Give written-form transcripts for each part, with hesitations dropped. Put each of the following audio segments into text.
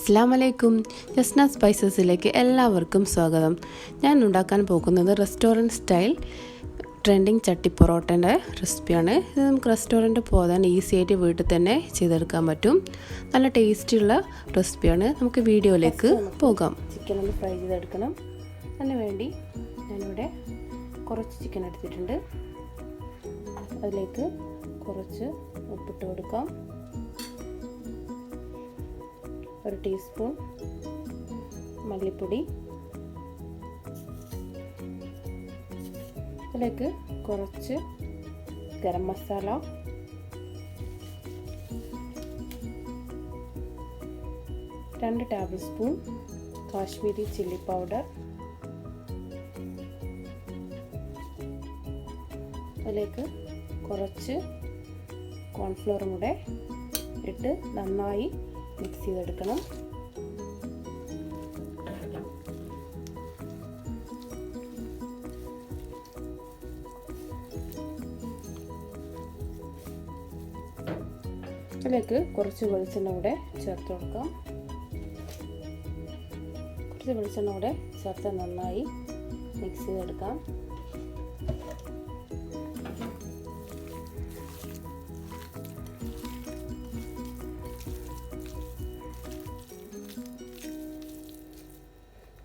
അസ്സലാമലൈക്കും. ജസ്നാസ് സ്പൈസസിലേക്ക് എല്ലാവർക്കും സ്വാഗതം. ഞാൻ ഉണ്ടാക്കാൻ പോകുന്നത് റെസ്റ്റോറൻറ്റ് സ്റ്റൈൽ ട്രെൻഡിങ് ചട്ടി പൊറോട്ടൻ്റെ റെസിപ്പിയാണ്. ഇത് നമുക്ക് റെസ്റ്റോറൻറ്റ് പോകാൻ ഈസി ആയിട്ട് വീട്ടിൽ തന്നെ ചെയ്തെടുക്കാൻ പറ്റും. നല്ല ടേസ്റ്റിയുള്ള റെസിപ്പിയാണ്. നമുക്ക് വീഡിയോയിലേക്ക് പോകാം. ചിക്കൻ ഒന്ന് ഫ്രൈ ചെയ്തെടുക്കണം. അതിന് വേണ്ടി ഞാനിവിടെ കുറച്ച് ചിക്കൻ എടുത്തിട്ടുണ്ട്. അതിലേക്ക് കുറച്ച് ഉപ്പിട്ട് കൊടുക്കാം. 1 ടീസ്പൂൺ മല്ലിപ്പൊടി, അതിലേക്ക് കുറച്ച് garam masala, 2 table spoon Kashmiri chilli powder, അതിലേക്ക് കുറച്ച് കോൺഫ്ലോറും കൂടെ ഇട്ട് നന്നായി മിക്സ് ചെയ്തെടുക്കണം. അതിലേക്ക് കുറച്ച് വെളിച്ചെണ്ണ കൂടെ ചേർത്ത് കൊടുക്കാം. കുറച്ച് വെളിച്ചെണ്ണ കൂടെ ചേർത്ത് നന്നായി മിക്സ് ചെയ്തെടുക്കാം.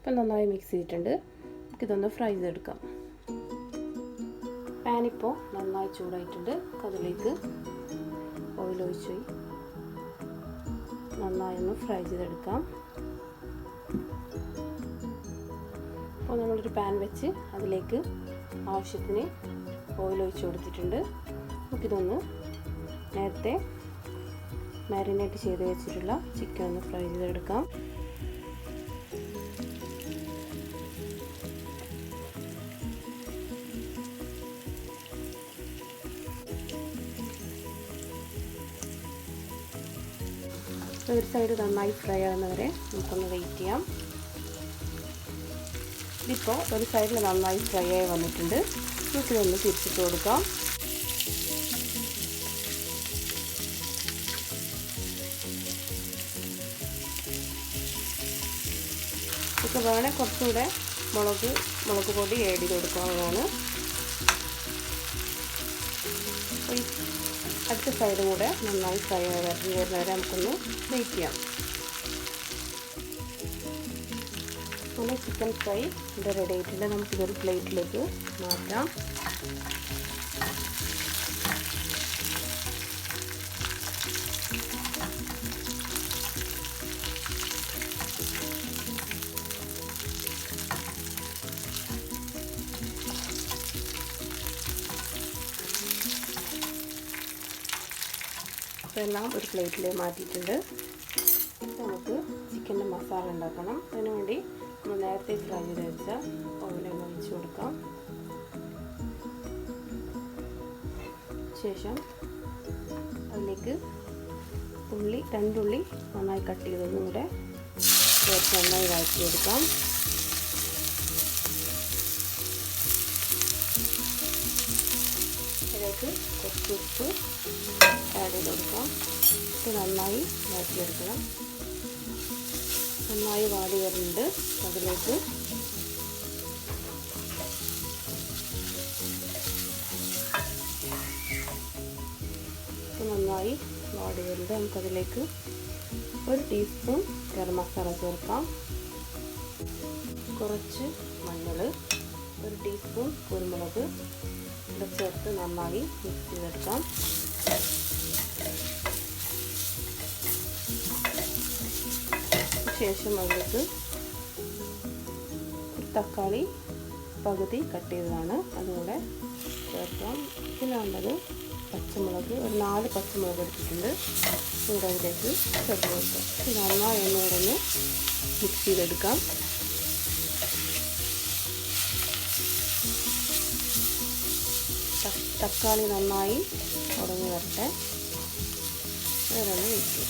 ഇപ്പം നന്നായി മിക്സ് ചെയ്തിട്ടുണ്ട്. നമുക്കിതൊന്ന് ഫ്രൈ ചെയ്തെടുക്കാം. പാനിപ്പോൾ നന്നായി ചൂടായിട്ടുണ്ട്. അതിലേക്ക് ഓയിൽ ഒഴിച്ച് നന്നായി ഒന്ന് ഫ്രൈ ചെയ്തെടുക്കാം. അപ്പോൾ നമ്മളൊരു പാൻ വെച്ച് അതിലേക്ക് ആവശ്യത്തിന് ഓയിൽ ഒഴിച്ച് കൊടുത്തിട്ടുണ്ട്. നമുക്കിതൊന്ന് നേരത്തെ മാരിനേറ്റ് ചെയ്ത് വെച്ചിട്ടുള്ള ചിക്കൻ ഒന്ന് ഫ്രൈ ചെയ്തെടുക്കാം. ഒരു സൈഡ് നന്നായി ഫ്രൈ ആകുന്നവരെ നമുക്കൊന്ന് വെയിറ്റ് ചെയ്യാം. ഇതിപ്പോൾ ഒരു സൈഡിൽ നന്നായി ഫ്രൈ ആയി വന്നിട്ടുണ്ട്. നമുക്കിതൊന്ന് തിരിച്ചിട്ട് കൊടുക്കാം. ഇപ്പോൾ വേണേൽ കുറച്ചുകൂടെ മുളക് പൊടി ആഡ് ചെയ്ത് കൊടുക്കാവുന്നതാണ്. അടുത്ത സൈഡും കൂടെ നന്നായി ഫ്രൈ ആയി വരുന്നവരെ നമുക്കൊന്ന് വെയിറ്റ് ചെയ്യാം. അങ്ങനെ ചിക്കൻ ഫ്രൈ ഇവിടെ റെഡി ആയിട്ടുണ്ട്. നമുക്കിതൊരു പ്ലേറ്റിലേക്ക് മാറ്റാം. ഇതെല്ലാം ഒരു പ്ലേറ്റിൽ മാറ്റിയിട്ടുണ്ട്. നമുക്ക് ചിക്കൻ്റെ മസാല ഉണ്ടാക്കണം. അതിനുവേണ്ടി നമ്മൾ നേരത്തെ ഫ്രൈ ചെയ്ത് വെച്ച ഓയിലൊന്ന് ഒഴിച്ച് കൊടുക്കാം. ശേഷം അതിലേക്ക് രണ്ട് ഉള്ളി നന്നായി കട്ട് ചെയ്തതും കൂടെ ചേർത്ത് നന്നായി വഴറ്റിയെടുക്കാം. ഇതിലേക്ക് കുറച്ച് ഉപ്പ് ആഡ് ചെയ്ത് കൊടുക്കാം. ഇത് നന്നായി വഴറ്റിയെടുക്കണം. നന്നായി വാടി വരുന്നുണ്ട്. അതിലേക്ക് നന്നായി വാടി വരുന്നുണ്ട്. നമുക്കതിലേക്ക് 1 ടീസ്പൂൺ ഗരം മസാല ചേർക്കാം. കുറച്ച് മഞ്ഞൾ, 1 ടീസ്പൂൺ കുരുമുളക് ഇവിടെ ചേർത്ത് നന്നായി മിക്സ് ചെയ്തെടുക്കാം. ശേഷം അതിലേക്ക് തക്കാളി പകുതി കട്ട് ചെയ്തതാണ് അതുകൂടെ ചേർക്കാം. പിന്നെ വേണ്ടത് പച്ചമുളക്, ഒരു 4 പച്ചമുളക് എടുത്തിട്ടുണ്ട്. ഇവിടെ അതിലേക്ക് ചേർത്ത് കൊടുക്കാം. ഇത് നന്നായി ഒന്നുകൂടെ മിക്സ് ചെയ്തെടുക്കാം. തക്കാളി നന്നായി ഉടഞ്ഞു വരട്ടെ. വേറൊന്ന് വെച്ചു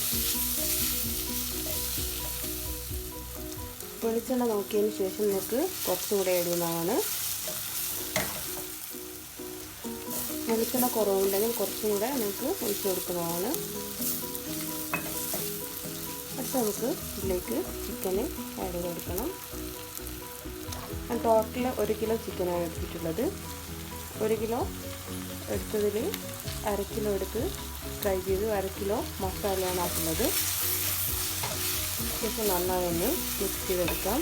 വെളിച്ചെണ്ണ നോക്കിയതിന് ശേഷം നമുക്ക് കുറച്ചുകൂടെ ഇടുന്നതാണ്. വെളിച്ചെണ്ണ കുറവുണ്ടെങ്കിൽ കുറച്ചും കൂടെ നമുക്ക് ഒഴിച്ചു കൊടുക്കുന്നതാണ്. നമുക്ക് ഇതിലേക്ക് ചിക്കൻ ആഡ് ചെയ്ത് കൊടുക്കണം. ഞാൻ ടോട്ടൽ 1 കിലോ ചിക്കനാണ് എടുത്തിട്ടുള്ളത്. 1 കിലോ എടുത്തതിൽ 1/2 കിലോ എടുത്ത് ഫ്രൈ ചെയ്ത് 1/2 കിലോ മസാലയാണ് ആക്കുന്നത്. ശേഷം നന്നായി ഒന്ന് മിക്സ് ചെയ്തെടുക്കാം.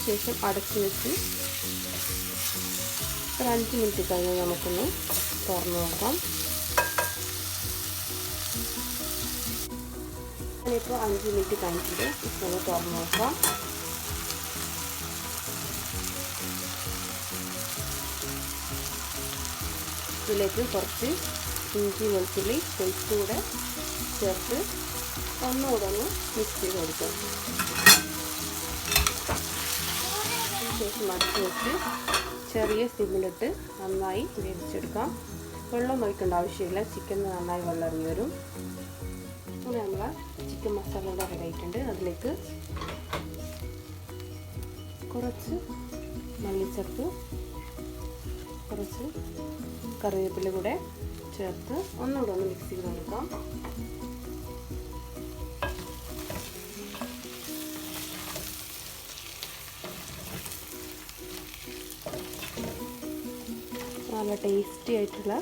ശേഷം അടച്ചു വെച്ച് ഒരു 5 മിനിറ്റ് കഴിഞ്ഞ് നമുക്കൊന്ന് തുറന്ന് നോക്കാം. ഞാനിപ്പോൾ 5 മിനിറ്റ് കഴിഞ്ഞിട്ട് ഇപ്പോൾ ഒന്ന് തുറന്ന് നോക്കാം. ഇതിലേക്ക് കുറച്ച് ഇഞ്ചി വെളുത്തുള്ളി പേസ്റ്റ് കൂടെ ചേർത്ത് ഒന്നുകൂടെ ഒന്ന് മിക്സ് ചെയ്ത് കൊടുക്കാം. ശേഷം അടച്ച് വെച്ച് ചെറിയ സിമ്മിലിട്ട് നന്നായി വേവിച്ചെടുക്കാം. വെള്ളം ഒഴിക്കേണ്ട ആവശ്യമില്ല, ചിക്കൻ നന്നായി വെള്ളം ഇറങ്ങി വരും. അങ്ങനെ നമ്മൾ ചിക്കൻ മസാല ഇവിടെ റെഡി ആയിട്ടുണ്ട്. അതിലേക്ക് കുറച്ച് മല്ലിച്ചപ്പ്, കുറച്ച് കറിവേപ്പില കൂടെ ചേർത്ത് ഒന്നുകൂടെ ഒന്ന് മിക്സ് ചെയ്ത് കൊടുക്കാം. നല്ല ടേസ്റ്റി ആയിട്ടുള്ള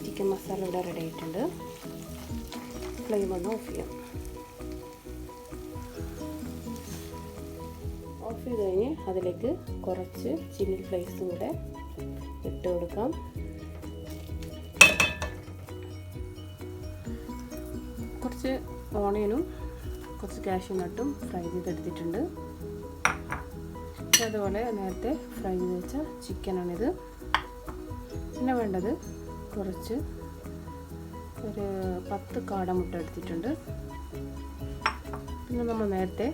ചിക്കൻ മസാല ഇവിടെ റെഡി ആയിട്ടുണ്ട്. ഫ്ലെയിം ഒന്ന് ഓഫ് ചെയ്യാം. ഓഫ് ചെയ്ത് കഴിഞ്ഞ് അതിലേക്ക് കുറച്ച് ചില്ലി ഫ്ലേക്സും കൂടെ ഇട്ട് കൊടുക്കാം. കുറച്ച് ഓണിയനും കുറച്ച് കാഷ്യൂ നട്ടും ഫ്രൈ ചെയ്തെടുത്തിട്ടുണ്ട്. അതുപോലെ നേരത്തെ ഫ്രൈ ചെയ്ത് വെച്ച ചിക്കനാണിത്. പിന്നെ വേണ്ടത് കുറച്ച് ഒരു 10 കാടമുട്ട എടുത്തിട്ടുണ്ട്. പിന്നെ നമ്മൾ നേരത്തെ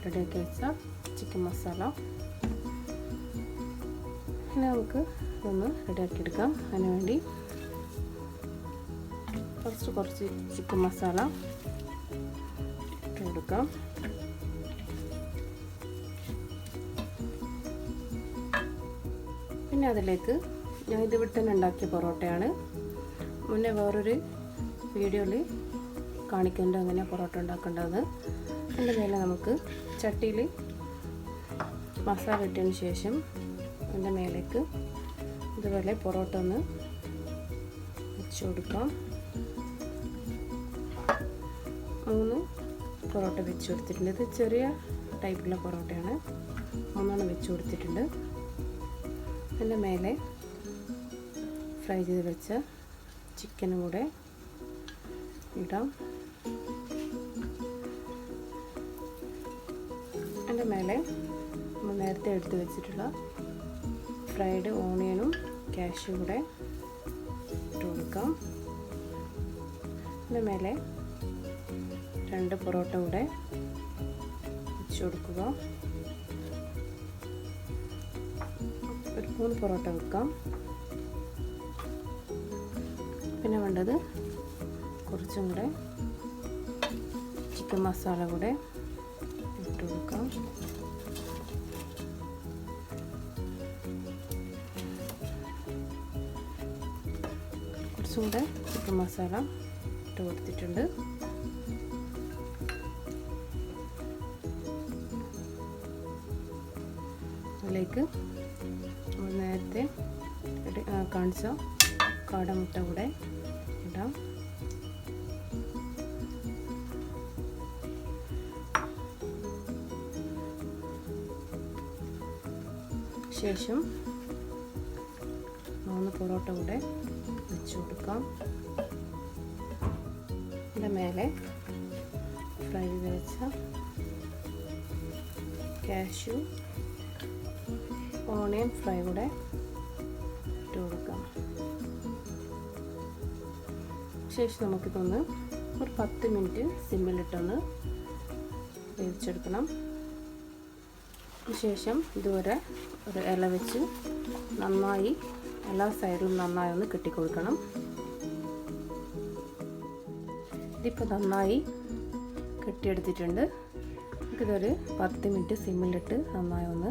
റെഡിയാക്കി വെച്ച ചിക്കൻ മസാല. പിന്നെ നമുക്ക് ഇതൊന്ന് റെഡിയാക്കി എടുക്കാം. അതിന് വേണ്ടി ഫസ്റ്റ് കുറച്ച് ചിക്കൻ മസാല ഇട്ട് കൊടുക്കാം. പിന്നെ അതിലേക്ക് ഞാൻ ഇത് ഇവിടെ തന്നെ ഉണ്ടാക്കിയ പൊറോട്ടയാണ്. മുന്നേ വേറൊരു വീഡിയോയിൽ കാണിക്കേണ്ടത് എങ്ങനെയാണ് പൊറോട്ട ഉണ്ടാക്കേണ്ടത്. അതിൻ്റെ മേലെ നമുക്ക് ചട്ടിയിൽ മസാല ഇട്ടതിന് ശേഷം അതിൻ്റെ മേലേക്ക് ഇതുപോലെ പൊറോട്ട ഒന്ന് വെച്ച് കൊടുക്കാം. 3 പൊറോട്ട വെച്ച് കൊടുത്തിട്ടുണ്ട്. ഇത് ചെറിയ ടൈപ്പിലുള്ള പൊറോട്ടയാണ്. 3 വെച്ച് കൊടുത്തിട്ടുണ്ട്. അതിൻ്റെ മേലെ ഫ്രൈ ചെയ്ത് വെച്ച ചിക്കനും കൂടെ ഇടാം. അതിൻ്റെ മേലെ നമ്മൾ നേരത്തെ എടുത്ത് വെച്ചിട്ടുള്ള ഫ്രൈഡ് ഓണിയനും കാഷ്യൂ കൂടെ ഇട്ട് കൊടുക്കാം. അതിൻ്റെ മേലെ 2 പൊറോട്ട കൂടെ വെച്ച് കൊടുക്കുക. ഒരു 3 പൊറോട്ട വെക്കാം. പിന്നെ വേണ്ടത് കുറച്ചും കൂടെ ചിക്കൻ മസാല കൂടെ ഇട്ട് കൊടുക്കാം. കുറച്ചും കൂടെ ചിക്കൻ മസാല ഇട്ട് കൊടുത്തിട്ടുണ്ട്. അതിലേക്ക് നമ്മൾ നേരത്തെ കാണിച്ച കാടമുട്ട കൂടെ ഇടാം. ശേഷം 3 പൊറോട്ട കൂടെ വെച്ച് കൊടുക്കാം. ഇതിൻ്റെ മേലെ ഫ്രൈ ചെയ്ത് വെച്ച കാഷ്യൂ ഓണിയൻ ഫ്രൈ കൂടെ ഇട്ട് കൊടുക്കാം. ശേഷം നമുക്കിതൊന്ന് ഒരു 10 മിനിറ്റ് സിമ്മിലിട്ടൊന്ന് വേവിച്ചെടുക്കണം. ശേഷം ഇതുവരെ ഒരു ഇല വെച്ച് നന്നായി എല്ലാ സൈഡിലും നന്നായി ഒന്ന് കെട്ടിക്കൊടുക്കണം. ഇതിപ്പോൾ നന്നായി കെട്ടിയെടുത്തിട്ടുണ്ട്. നമുക്കിതൊരു 10 മിനിറ്റ് സിമ്മിലിട്ട് നന്നായി ഒന്ന്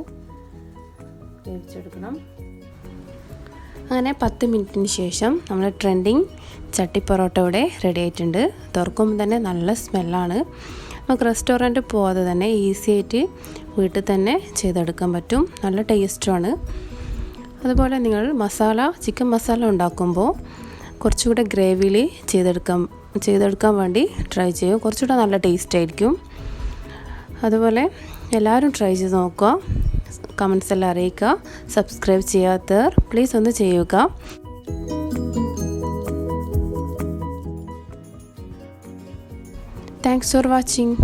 വേവിച്ചെടുക്കണം. അങ്ങനെ 10 മിനിറ്റിന് ശേഷം നമ്മുടെ ട്രെൻഡിങ് ചട്ടി പൊറോട്ട ഇവിടെ റെഡി ആയിട്ടുണ്ട്. തുറക്കുമ്പോൾ തന്നെ നല്ല സ്മെല്ലാണ്. നമുക്ക് റെസ്റ്റോറൻറ്റ് പോകാതെ തന്നെ ഈസി ആയിട്ട് വീട്ടിൽ തന്നെ ചെയ്തെടുക്കാൻ പറ്റും. നല്ല ടേസ്റ്റുമാണ്. അതുപോലെ നിങ്ങൾ ചിക്കൻ മസാല ഉണ്ടാക്കുമ്പോൾ കുറച്ചുകൂടെ ഗ്രേവിയിൽ ചെയ്തെടുക്കാൻ വേണ്ടി ട്രൈ ചെയ്യും. കുറച്ചുകൂടെ നല്ല ടേസ്റ്റ് ആയിരിക്കും. അതുപോലെ എല്ലാവരും ട്രൈ ചെയ്ത് നോക്കുക. കമൻസ് എല്ലാം അറിയിക്കുക. സബ്സ്ക്രൈബ് ചെയ്യാത്തവർ പ്ലീസ് ഒന്ന് ചെയ്യുക. Thanks for watching.